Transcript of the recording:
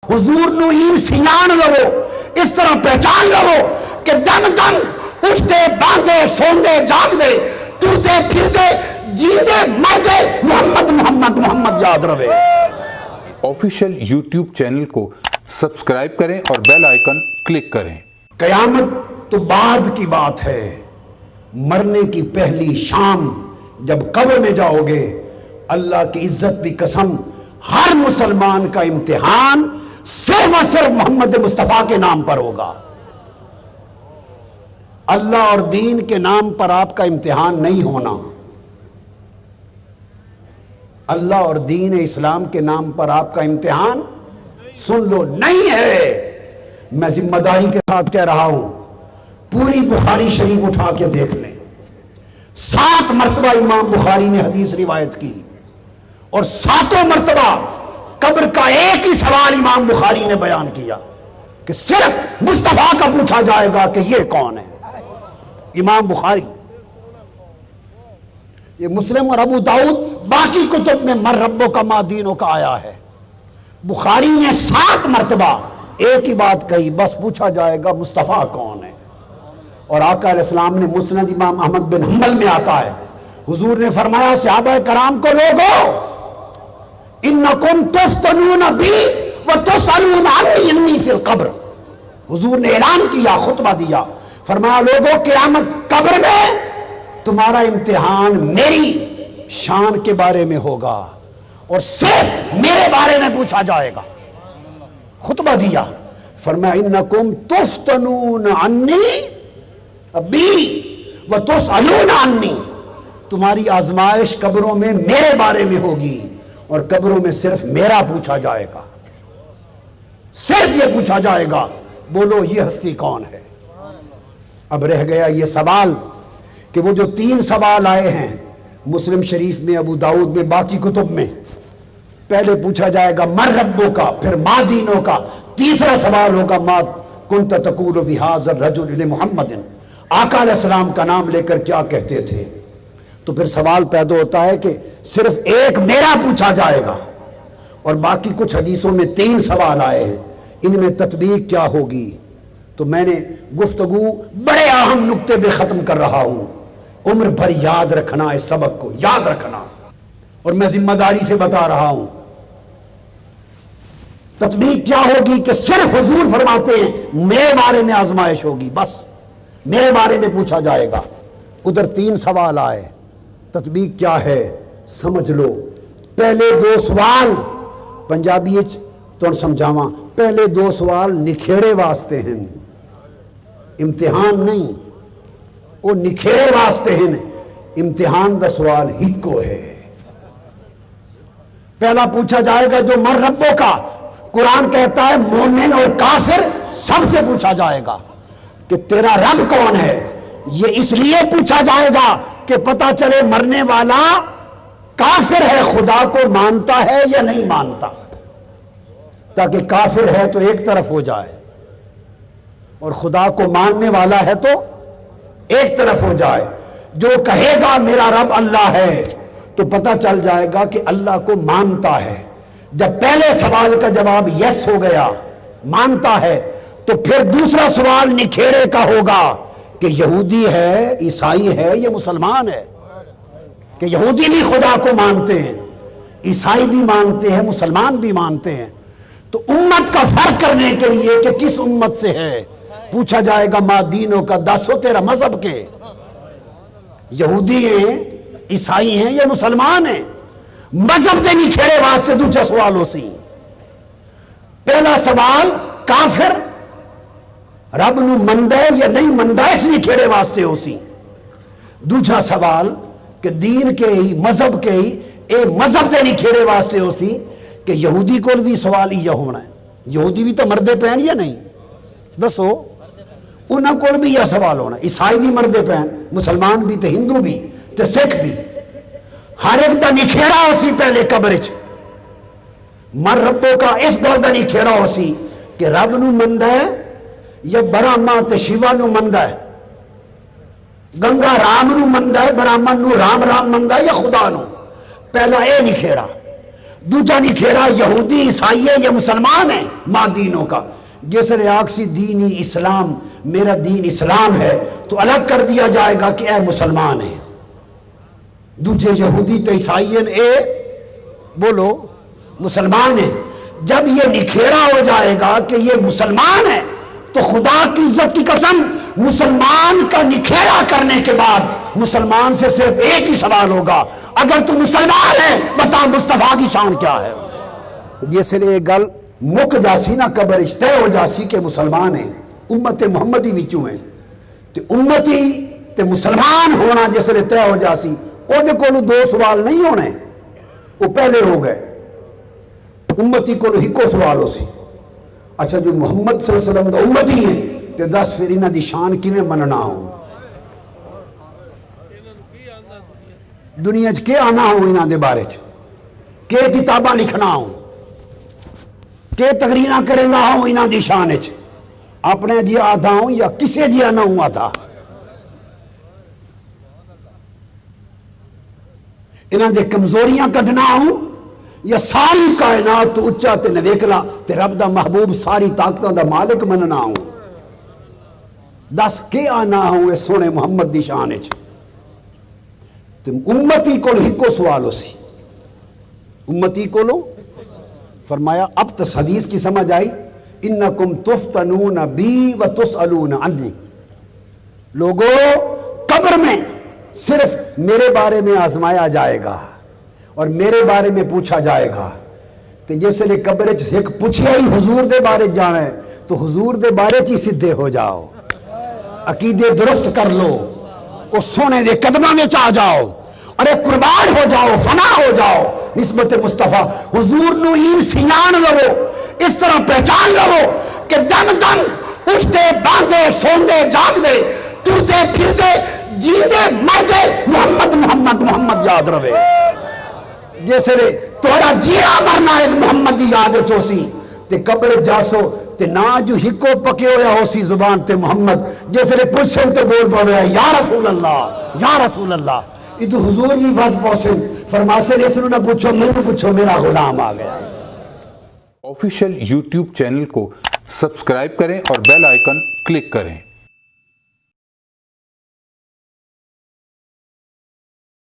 حضور نو ہی سیان لو، اس طرح پہچان لو کہ دم دم اٹھتے باندھے سوندے جاگدے ٹوٹے پھرتے جیندے مردے محمد محمد محمد یاد رہے۔ آفیشیل یوٹیوب چینل کو سبسکرائب کریں اور بیل آئیکن کلک کریں۔ قیامت تو بعد کی بات ہے، مرنے کی پہلی شام جب قبر میں جاؤ گے، اللہ کی عزت بھی قسم ہر مسلمان کا امتحان صرف اور صرف محمد مصطفیٰ کے نام پر ہوگا۔ اللہ اور دین کے نام پر آپ کا امتحان نہیں ہونا، اللہ اور دین اسلام کے نام پر آپ کا امتحان سن لو نہیں ہے۔ میں ذمہ داری کے ساتھ کہہ رہا ہوں، پوری بخاری شریف اٹھا کے دیکھ لیں، 7 مرتبہ امام بخاری نے حدیث روایت کی اور 7 مرتبہ قبر کا ایک ہی سوال امام بخاری نے بیان کیا کہ صرف مصطفیٰ کا پوچھا جائے گا کہ یہ کون ہے۔ امام بخاری، یہ مسلم اور ابو داؤد باقی کتب میں من ربو کا ما دینوں کا آیا ہے، بخاری نے 7 مرتبہ ایک ہی بات کہی، بس پوچھا جائے گا مصطفیٰ کون ہے۔ اور آقا علیہ السلام نے مسند امام احمد بن حنبل میں آتا ہے، حضور نے فرمایا صحابہ کرام کو، لوگو انکم تفتنون بی وتسألون عنی انی فی القبر۔ حضور نے اعلان کیا، خطبہ دیا، فرمایا لوگو قیامت قبر میں تمہارا امتحان میری شان کے بارے میں ہوگا اور صرف میرے بارے میں پوچھا جائے گا۔ خطبہ دیا، فرمایا انکم تفتنون عنی بی وتسألون عنی، تمہاری آزمائش قبروں میں میرے بارے میں ہوگی اور قبروں میں صرف میرا پوچھا جائے گا، صرف یہ پوچھا جائے گا، بولو یہ ہستی کون ہے۔ اب رہ گیا یہ سوال کہ وہ جو 3 سوال آئے ہیں مسلم شریف میں، ابو داؤد میں، باقی کتب میں، پہلے پوچھا جائے گا من ربوں کا، پھر ما دینوں کا، تیسرا سوال ہوگا ما کنت تقول فی ھذا الرجل لمحمد، آقا علیہ السلام کا نام لے کر کیا کہتے تھے۔ تو پھر سوال پیدا ہوتا ہے کہ صرف ایک میرا پوچھا جائے گا اور باقی کچھ حدیثوں میں 3 سوال آئے ہیں، ان میں تطبیق کیا ہوگی۔ تو میں نے گفتگو بڑے اہم نقطے پہ ختم کر رہا ہوں، عمر بھر یاد رکھنا، اس سبق کو یاد رکھنا، اور میں ذمہ داری سے بتا رہا ہوں تطبیق کیا ہوگی کہ صرف حضور فرماتے ہیں میرے بارے میں آزمائش ہوگی، بس میرے بارے میں پوچھا جائے گا۔ ادھر 3 سوال آئے، تطبیق کیا ہے سمجھ لو۔ پہلے 2 سوال پنجابی تو سمجھاواں، پہلے 2 سوال نکھیڑے واسطے ہیں، امتحان نہیں، وہ نکھیڑے واسطے ہیں، امتحان دا سوال ہکو ہے۔ پہلا پوچھا جائے گا جو من ربوں کا، قرآن کہتا ہے مومن اور کافر سب سے پوچھا جائے گا کہ تیرا رب کون ہے۔ یہ اس لیے پوچھا جائے گا کہ پتہ چلے مرنے والا کافر ہے، خدا کو مانتا ہے یا نہیں مانتا، تاکہ کافر ہے تو ایک طرف ہو جائے اور خدا کو ماننے والا ہے تو ایک طرف ہو جائے۔ جو کہے گا میرا رب اللہ ہے تو پتہ چل جائے گا کہ اللہ کو مانتا ہے۔ جب پہلے سوال کا جواب یس ہو گیا، مانتا ہے، تو پھر دوسرا سوال نکھیڑے کا ہوگا کہ یہودی ہے، عیسائی ہے یا مسلمان ہے، کہ یہودی بھی خدا کو مانتے ہیں، عیسائی بھی مانتے ہیں، مسلمان بھی مانتے ہیں، تو امت کا فرق کرنے کے لیے کہ کس امت سے ہے پوچھا جائے گا ما دینوں کا، دسو تیرا مذہب کے، یہودی ہیں، عیسائی ہیں یا مسلمان ہیں۔ مذہب دے نکھیڑے واسطے دوسرا سوال ہو سی۔ پہلا سوال کافر رب نو مندہ ہے یا نہیں مندہ، اس نکھیڑے واسطے ہو سی۔ دوسرا سوال کہ دین کے ہی، مذہب کے ہی، اے مذہب دے نکھیڑے واسطے ہو سی کہ یہودی کو بھی سوال یہ ہونا ہے، یہودی بھی تو مردے پہن یا نہیں، دسو انہوں کو بھی یہ سوال ہونا، عیسائی بھی مردے پہن، مسلمان بھی تے ہندو بھی تے سکھ بھی، ہر ایک دا نکھیڑا ہو سی پہلے قبر چ۔ من ربوں کا اس گل دا نکھیڑا ہو سی کہ رب نو مندہ ہے یا برہما تے شیوا نو مندہ ہے، گنگا رام نو مندہ ہے، برہمن نو رام رام مندہ ہے یا خدا نو، پہلا اے نکھیڑا۔ دوجا نکھیرا یہودی عیسائی ہے یا مسلمان ہے ماں دینوں کا. جس نے آکسی دینی اسلام میرا دین اسلام ہے تو الگ کر دیا جائے گا کہ اے مسلمان ہے. دوجے یہودی تو عیسائی اے بولو مسلمان ہے. جب یہ نکھیرا ہو جائے گا کہ یہ مسلمان ہے تو خدا کی عزت کی قسم مسلمان کا نکھیرا کرنے کے بعد مسلمان سے صرف ایک ہی سوال ہوگا, اگر تو مسلمان ہے بتا مصطفیٰ کی شان کیا ہے. جس نے گل مک جاسی نہ قبر طے ہو جاسی کہ مسلمان ہیں امت محمدی وچوں ہیں تے امتی تے مسلمان ہونا جس نے طے ہو جاسی او دے کولو دو سوال نہیں ہونے, وہ پہلے ہو گئے. امتی کولو ہکو سوال ہو سی, اچھا جو محمد صلی اللہ علیہ وسلم دا امتی ہیں تے دس پھر انہاں دی شان کیویں مننا ہوں, دنیا چ کے آنا ہوں انہاں دے بارے چ, کے کتاباں لکھنا ہوں, کے تقریراں کریں گا ہوں انہاں دی شان چ, اپنے جی آدھا ہوں یا کسے جی آنا ہوں آدھا. انہاں دے کمزوریاں کڈنا ہوں یا ساری کائنات تو اچا تے نویکلا تے رب دا محبوب ساری طاقتاں دا مالک مننا ہوں. دس کے آنا ہوں اے سونے محمد دی شان چ. تے امتی کول ہکو سوال ہو سی, امتی کولو فرمایا اب تو حدیث کی سمجھ آئی انکم تفتنون بی و تسألون عنی. لوگو قبر میں صرف میرے بارے میں آزمایا جائے گا اور میرے بارے میں پوچھا جائے گا. تو جس نے قبر ایک پوچھیا ہی حضور دے بارے جانا ہے تو حضور دے بارے چی سدھے ہو جاؤ, عقیدے درست کر لو, او سونے دے قدمہ میں آ جاؤ اور ایک قربان ہو جاؤ, فنا ہو جاؤ نسبت مصطفیٰ حضور نو این سینان لو, اس طرح پہچان لو کہ دم دم اٹھتے باندھے سوندے جاگدے ٹرتے پھرتے جیندے مردے محمد محمد محمد یاد رہے. جیسے تھوڑا جینا مرنا ایک محمد دی یاد چوسی تے قبر جاسو تے نا جو ہکو پکے ہویا ہو سی زبان تے محمد, جیسے پوچھن تے بول پاوے یا رسول اللہ یا رسول اللہ. ادھو حضور بھی بس پوسن فرماسے اس نہ پوچھو میں پوچھو میرا غلام آ گیا. آفیشیل یوٹیوب چینل کو سبسکرائب کریں اور بیل آئیکن کلک کریں.